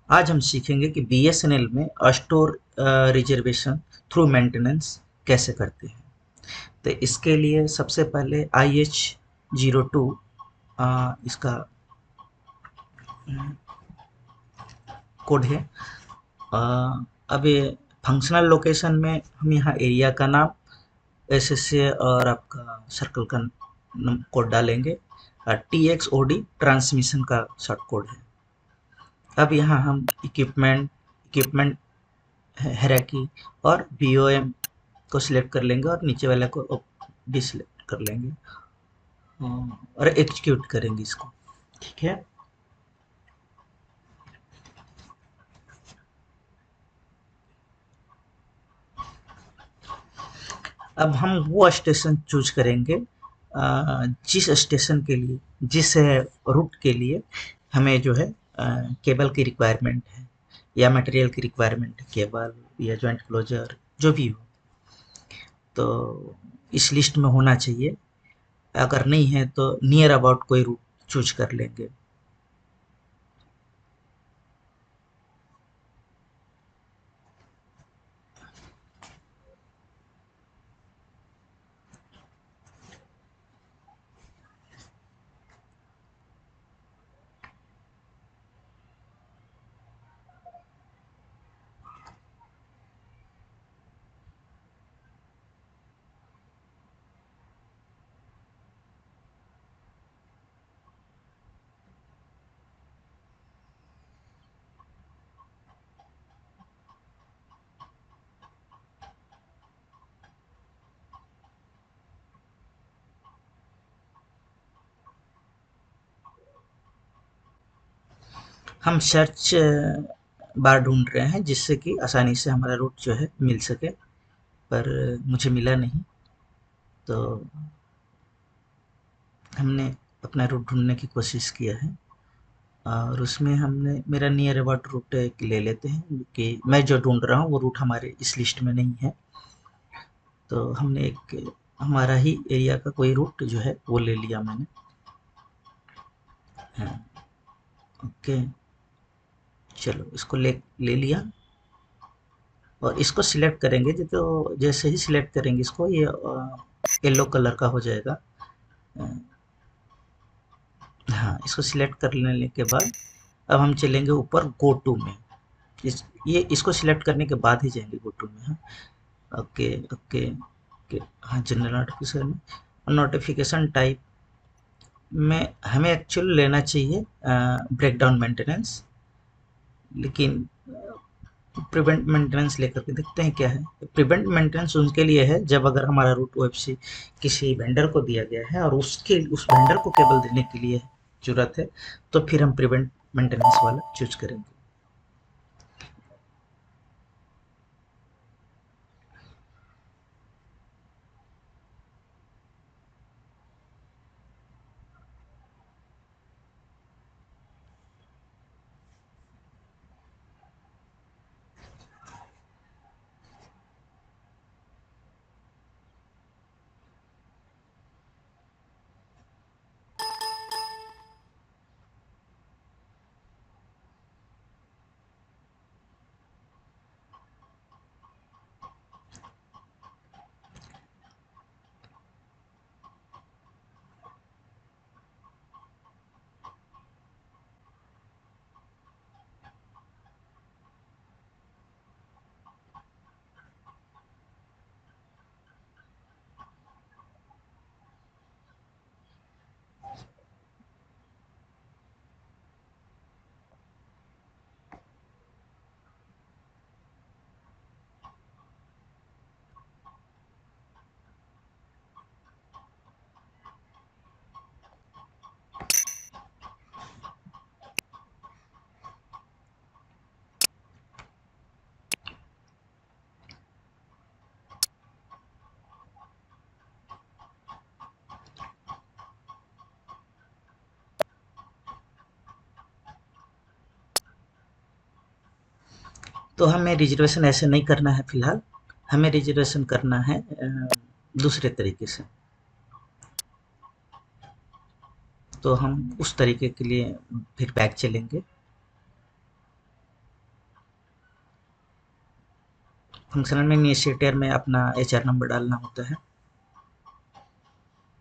आज हम सीखेंगे कि बीएसएनएल में स्टोर रिजर्वेशन थ्रू मेंटेनेंस कैसे करते हैं। तो इसके लिए सबसे पहले IH02 इसका कोड है। अ, अब ये फंक्शनल लोकेशन में हम यहाँ एरिया का नाम SSA और आपका सर्कल का कोड डालेंगे। TXOD ट्रांसमिशन का शॉर्ट कोड है। अब यहाँ हम इक्विपमेंट हायरार्की और BOM को सिलेक्ट कर लेंगे और नीचे वाले को भी सिलेक्ट कर लेंगे और एग्जीक्यूट करेंगे इसको। ठीक है। अब हम वो स्टेशन चूज करेंगे जिस स्टेशन के लिए, जिस रूट के लिए हमें जो है केबल की रिक्वायरमेंट है या मटेरियल की रिक्वायरमेंट है, केबल या जॉइंट क्लोजर जो भी हो, तो इस लिस्ट में होना चाहिए। अगर नहीं है तो नियर अबाउट कोई रूट चूज कर लेंगे। हम सर्च बार ढूंढ रहे हैं जिससे कि आसानी से हमारा रूट जो है मिल सके, पर मुझे मिला नहीं। तो हमने अपना रूट ढूंढने की कोशिश किया है और उसमें हमने मेरा नियर अबाउट रूट ले लेते हैं कि मैं जो ढूंढ रहा हूँ वो रूट हमारे इस लिस्ट में नहीं है। तो हमने एक हमारा ही एरिया का कोई रूट जो है वो ले लिया मैंने। हाँ, ओके। चलो इसको ले ले लिया और इसको सिलेक्ट करेंगे तो जैसे ही सिलेक्ट करेंगे इसको ये येलो कलर का हो जाएगा। अ, हाँ, इसको सिलेक्ट कर लेने के बाद अब हम चलेंगे ऊपर गो टू में। ये इसको सिलेक्ट करने के बाद ही जाएंगे गो टू में। हाँ, ओके ओके ओके। हाँ, जनरल नोटिफिकेशन में नोटिफिकेशन टाइप में हमें एक्चुअली लेना चाहिए ब्रेकडाउन मेंटेनेंस, लेकिन प्रिवेंट मेंटेनेंस लेकर के देखते हैं क्या है। प्रिवेंट मेंटेनेंस उनके लिए है जब अगर हमारा रूट OFC किसी वेंडर को दिया गया है और उस वेंडर को केबल देने के लिए जरूरत है, तो फिर हम प्रिवेंट मेंटेनेंस वाला चूज करेंगे। तो हमें रिजर्वेशन ऐसे नहीं करना है फिलहाल। हमें रिजर्वेशन करना है दूसरे तरीके से। तो हम उस तरीके के लिए फिर बैक चलेंगे। फंक्शनल में इनिशिएटर में अपना एचआर नंबर डालना होता है।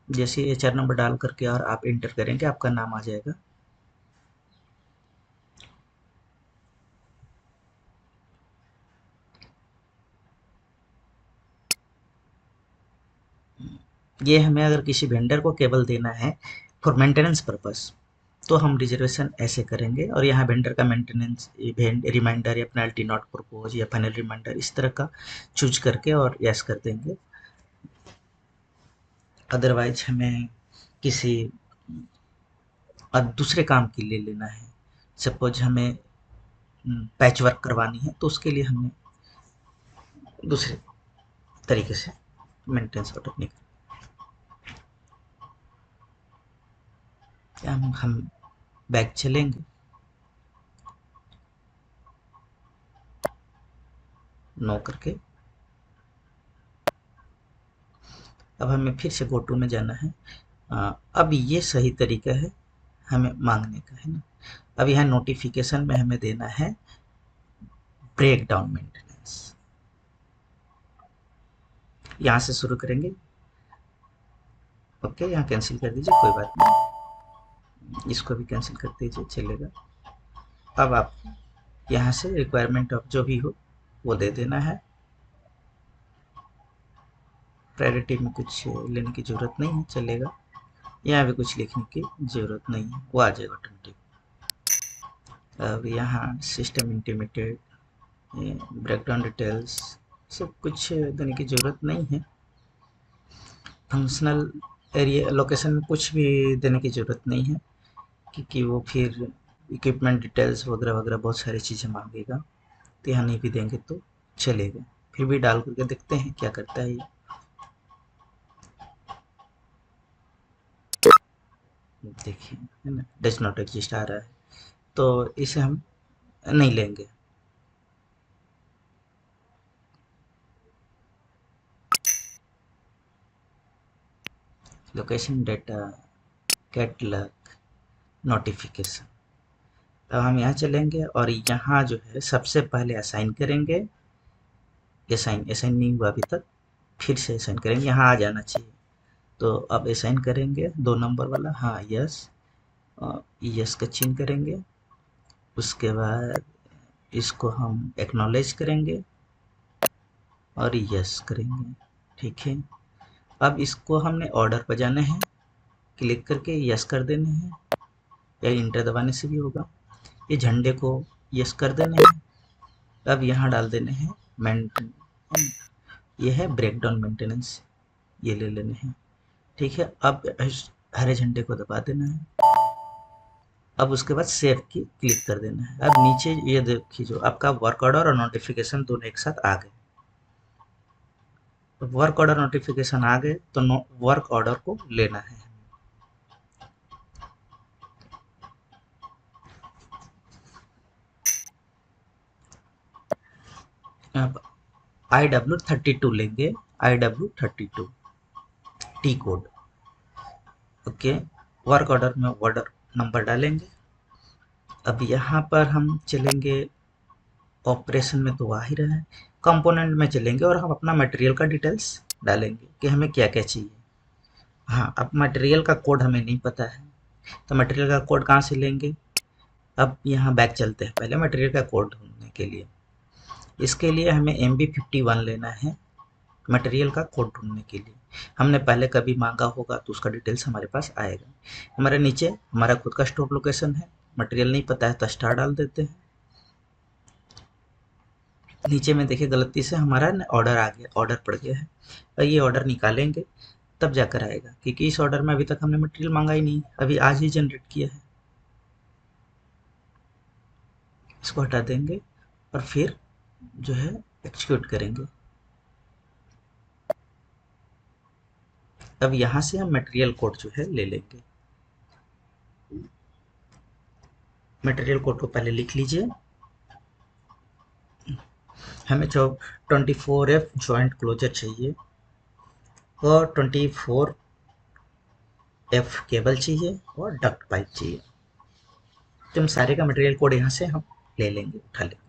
जैसे एचआर नंबर डाल करके और आप इंटर करेंगे आपका नाम आ जाएगा। ये हमें अगर किसी वेंडर को केवल देना है फॉर मेंटेनेंस पर्पस तो हम रिजर्वेशन ऐसे करेंगे और यहाँ वेंडर का मेंटेनेंस इवेंट रिमाइंडर या पेनल्टी नॉट प्रपोज या फाइनल रिमाइंडर इस तरह का चूज करके और यस कर देंगे। अदरवाइज हमें किसी दूसरे काम के लिए लेना है, सपोज हमें पैच वर्क करवानी है तो उसके लिए हमें दूसरे तरीके से मेंटेनेंस ऑर्डर नहीं क्या हम बैक चलेंगे, नो करके अब हमें फिर से गो टू में जाना है। अब ये सही तरीका है हमें मांगने का, है ना। अब यहाँ नोटिफिकेशन में हमें देना है ब्रेक डाउन मेंटेनेंस। यहाँ से शुरू करेंगे। ओके, यहाँ कैंसिल कर दीजिए, कोई बात नहीं, इसको भी कैंसिल कर दीजिए, चलेगा। अब आप यहाँ से रिक्वायरमेंट ऑफ जो भी हो वो दे देना है। प्रायोरिटी में कुछ लेने की ज़रूरत नहीं है, चलेगा। यहाँ भी कुछ लिखने की ज़रूरत नहीं है, वो आ जाएगा ऑटोमेटिक। अब यहाँ सिस्टम इंटीमेटेड ब्रेकडाउन डिटेल्स सब कुछ देने की ज़रूरत नहीं है। फंक्शनल एरिया लोकेशन में कुछ भी देने की ज़रूरत नहीं है क्योंकि वो फिर इक्विपमेंट डिटेल्स वगैरह वगैरह बहुत सारी चीज़ें मांगेगा, तो यहाँ नहीं भी देंगे तो चलेगा। फिर भी डाल करके देखते हैं क्या करता है ये। देखिए, है ना, डज नॉट एग्जिस्ट आ रहा है, तो इसे हम नहीं लेंगे। लोकेशन डेटा कैटलॉग नोटिफिकेशन, अब हम यहाँ चलेंगे और यहाँ जो है सबसे पहले असाइन करेंगे। असाइन असाइन नहीं हुआ अभी तक, फिर से असाइन करेंगे, यहाँ आ जाना चाहिए। तो अब असाइन करेंगे 2 नंबर वाला, हाँ यस, यस का चिन्ह करेंगे। उसके बाद इसको हम एक्नॉलेज करेंगे और यस करेंगे, ठीक है। अब इसको हमने ऑर्डर पर जाना है, क्लिक करके यस कर देने हैं या इंटर दबाने से भी होगा। ये झंडे को यस कर देने हैं। अब यहाँ डाल देने हैं मेंटेन, ये है ब्रेकडाउन मेंटेनेंस, ये ले लेने हैं, ठीक है। अब हरे झंडे को दबा देना है। अब उसके बाद सेव की क्लिक कर देना है। अब नीचे ये देखिए जो आपका वर्क ऑर्डर और नोटिफिकेशन दोनों एक साथ आ गए। तो वर्क ऑर्डर नोटिफिकेशन आ गए तो वर्क ऑर्डर को लेना है। अब IW32 लेंगे, IW32 T code, okay. Work order में ऑर्डर नंबर डालेंगे। अब यहाँ पर हम चलेंगे, ऑपरेशन में तो आ ही रहा है, कंपोनेंट में चलेंगे और हम अपना मटेरियल का डिटेल्स डालेंगे कि हमें क्या क्या चाहिए। हाँ, अब मटेरियल का कोड हमें नहीं पता है तो मटेरियल का कोड कहाँ से लेंगे। अब यहाँ बैक चलते हैं पहले मटेरियल का कोड ढूंढने के लिए। इसके लिए हमें MB51 लेना है मटेरियल का कोड ढूंढने के लिए। हमने पहले कभी मांगा होगा तो उसका डिटेल्स हमारे पास आएगा। हमारे नीचे हमारा खुद का स्टोर लोकेशन है, मटेरियल नहीं पता है तो स्टार डाल देते हैं। नीचे में देखिए गलती से हमारा ऑर्डर आ गया, ऑर्डर पड़ गया है, और ये ऑर्डर निकालेंगे तब जाकर आएगा क्योंकि इस ऑर्डर में अभी तक हमने मटेरियल मांगा ही नहीं, अभी आज ही जनरेट किया है। इसको हटा देंगे और फिर जो है एक्सिक्यूट करेंगे। अब यहाँ से हम मटेरियल कोड जो है ले लेंगे। मटेरियल कोड को पहले लिख लीजिए। हमें 24F जॉइंट क्लोजर चाहिए और 24F केबल चाहिए और डक्ट पाइप चाहिए। तो हम सारे का मटेरियल कोड यहाँ से हम ले लेंगे, उठा लेंगे।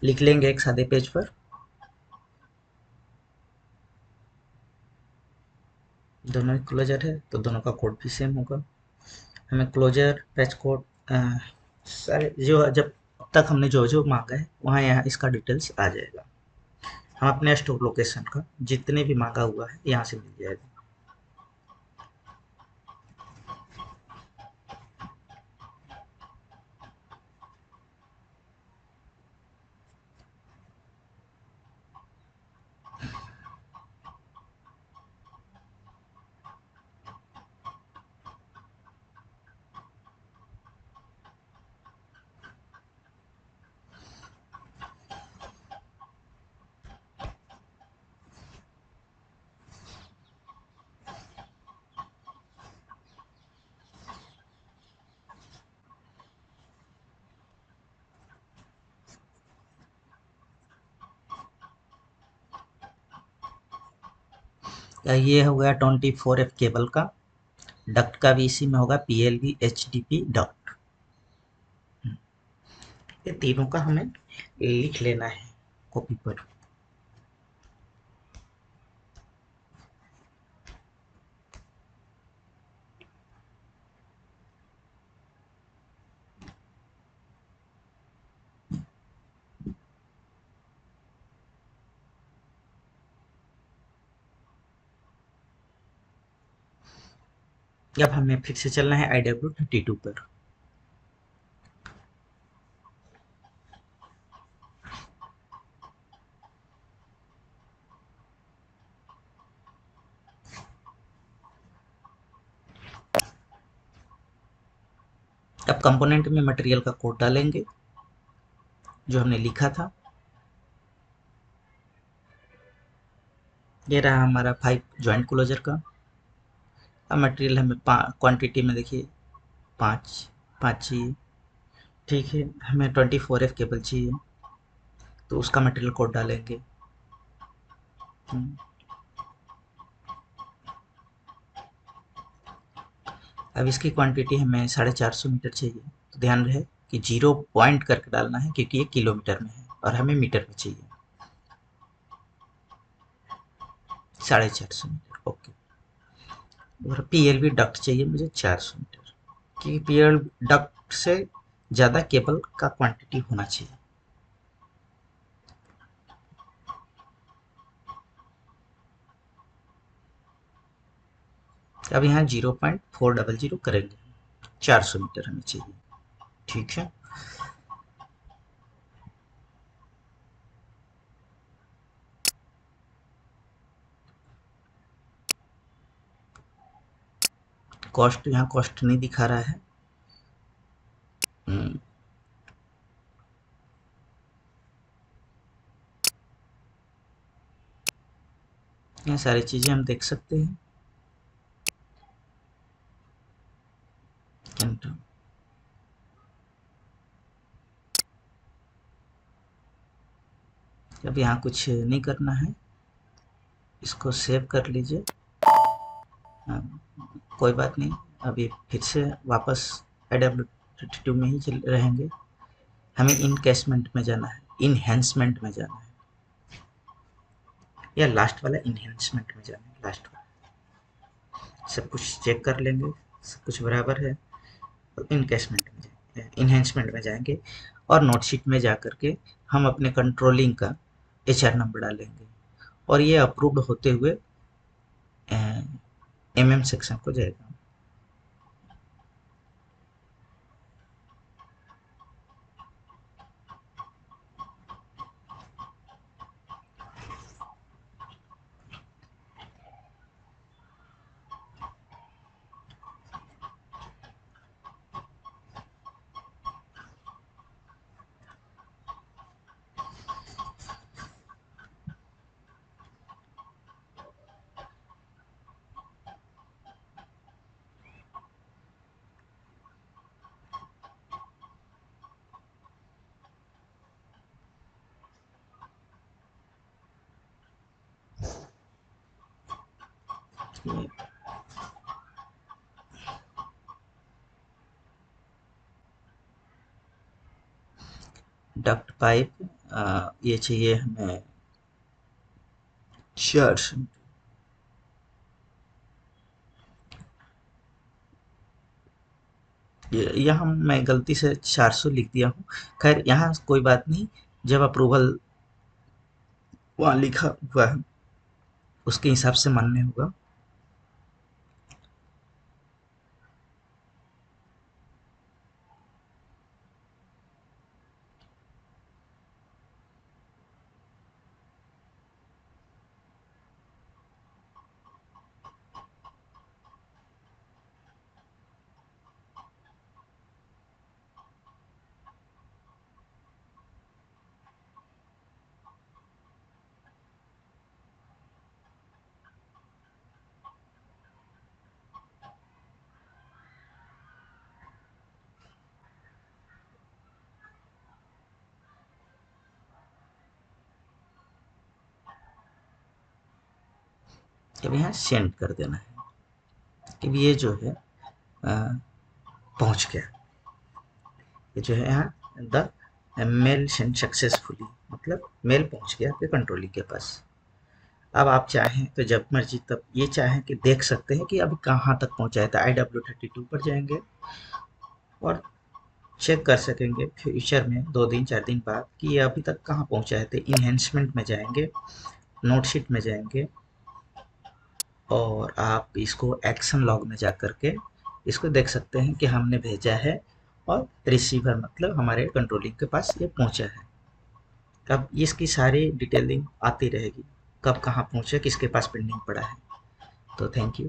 लिख लेंगे एक सादे पेज पर। दोनों क्लोजर है तो दोनों का कोड भी सेम होगा। हमें क्लोजर पैच कोड सारे जो जब तक हमने जो जो मांगा है वहाँ यहाँ इसका डिटेल्स आ जाएगा। हम अपने स्टोर लोकेशन का जितने भी मांगा हुआ है यहाँ से मिल जाएगा। ये हो गया 24F केबल का। डक्ट का भी इसी में होगा, PLV HDP डक्ट। ये तीनों का हमें लिख लेना है कॉपी पर। अब हमें फिर से चलना है IW32 पर। अब कंपोनेंट में मटेरियल का कोड डालेंगे जो हमने लिखा था। ये रहा हमारा 5 जॉइंट क्लोजर का। अब मटेरियल हमें क्वांटिटी में देखिए 5 5 चाहिए। ठीक है, हमें 24F केबल चाहिए तो उसका मटेरियल कोड डालेंगे। अब इसकी क्वांटिटी हमें 450 मीटर चाहिए, तो ध्यान रहे कि 0 पॉइंट करके डालना है क्योंकि ये किलोमीटर में है और हमें मीटर में चाहिए। 450 मीटर, ओके। और PLV डक्ट चाहिए मुझे 400 मीटर, क्योंकि PL डक्ट से ज़्यादा केबल का क्वांटिटी होना चाहिए। अब यहाँ 0.400 करेंगे, 400 मीटर हमें चाहिए। ठीक है, कॉस्ट यहाँ कॉस्ट नहीं दिखा रहा है। ये सारी चीज़ें हम देख सकते हैं। अब यहाँ कुछ नहीं करना है, इसको सेव कर लीजिए। कोई बात नहीं, अभी फिर से वापस IW32 में ही चल रहेंगे। हमें इनकेसमेंट में जाना है, इन्हेंसमेंट में जाना है, या लास्ट वाला इन्हेंसमेंट में जाना है। लास्ट वाला सब कुछ चेक कर लेंगे, सब कुछ बराबर है तो इनकेसमेंट में जाएंगे, इन्हेंसमेंट में जाएंगे और नोटशीट में जा करके हम अपने कंट्रोलिंग का HR नंबर डालेंगे और ये अप्रूव्ड होते हुए MM सेक्शन को जाएगा। डक्ट पाइप, ये चाहिए हमें 400। यहाँ मैं गलती से 400 लिख दिया हूँ। खैर यहाँ कोई बात नहीं, जब अप्रूवल वहाँ लिखा हुआ है उसके हिसाब से मान्य होगा। अब यहाँ सेंड कर देना है कि ये जो है पहुँच गया। ये जो है यहाँ द मेल सेंड सक्सेसफुली, मतलब मेल पहुँच गया आपके कंट्रोलिंग के पास। अब आप चाहें तो जब मर्जी तब ये चाहें कि देख सकते हैं कि अभी कहाँ तक पहुँचा है। तो IW32 पर जाएंगे और चेक कर सकेंगे फ्यूचर में 2 दिन 4 दिन बाद कि ये अभी तक कहाँ पहुँचा है। तो इन्हेंसमेंट में जाएंगे, नोटशीट में जाएंगे और आप इसको एक्शन लॉग में जा कर के इसको देख सकते हैं कि हमने भेजा है और रिसीवर मतलब हमारे कंट्रोलिंग के पास ये पहुंचा है। अब इसकी सारी डिटेलिंग आती रहेगी, कब कहाँ पहुंचे, किसके पास पेंडिंग पड़ा है। तो थैंक यू।